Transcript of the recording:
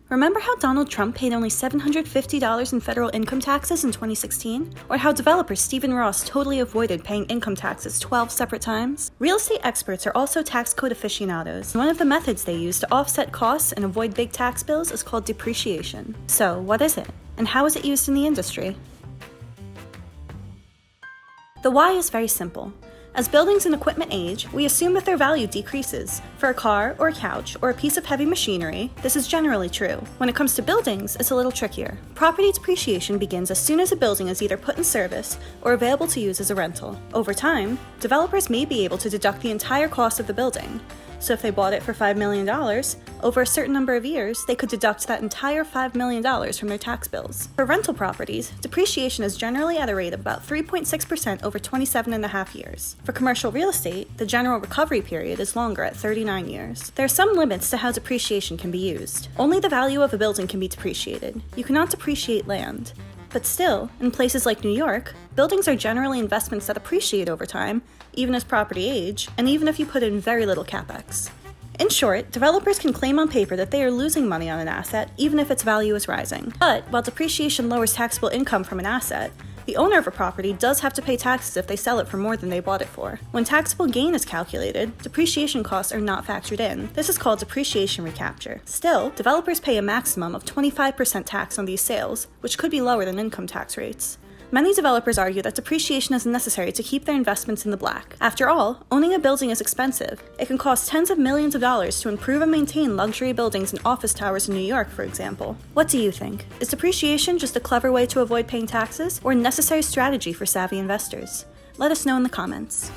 Remember how Donald Trump paid only $750 in federal income taxes in 2016? Or how developer Stephen Ross totally avoided paying income taxes 12 separate times? Real estate experts are also tax code aficionados. One of the methods they use to offset costs and avoid big tax bills is called depreciation. So, what is it? And how is it used in the industry? The why is very simple. As buildings and equipment age, we assume that their value decreases. For a car, or a couch, or a piece of heavy machinery, this is generally true. When it comes to buildings, it's a little trickier. Property depreciation begins as soon as a building is either put in service or available to use as a rental. Over time, developers may be able to deduct the entire cost of the building. So if they bought it for $5 million, over a certain number of years, they could deduct that entire $5 million from their tax bills. For rental properties, depreciation is generally at a rate of about 3.6% over 27.5 years. For commercial real estate, the general recovery period is longer at 39 years. There are some limits to how depreciation can be used. Only the value of a building can be depreciated. You cannot depreciate land. But still, in places like New York, buildings are generally investments that appreciate over time, even as property age, and even if you put in very little capex. In short, developers can claim on paper that they are losing money on an asset, even if its value is rising. But while depreciation lowers taxable income from an asset, the owner of a property does have to pay taxes if they sell it for more than they bought it for. When taxable gain is calculated, depreciation costs are not factored in. This is called depreciation recapture. Still, developers pay a maximum of 25% tax on these sales, which could be lower than income tax rates. Many developers argue that depreciation is necessary to keep their investments in the black. After all, owning a building is expensive. It can cost tens of millions of dollars to improve and maintain luxury buildings and office towers in New York, for example. What do you think? Is depreciation just a clever way to avoid paying taxes, or a necessary strategy for savvy investors? Let us know in the comments.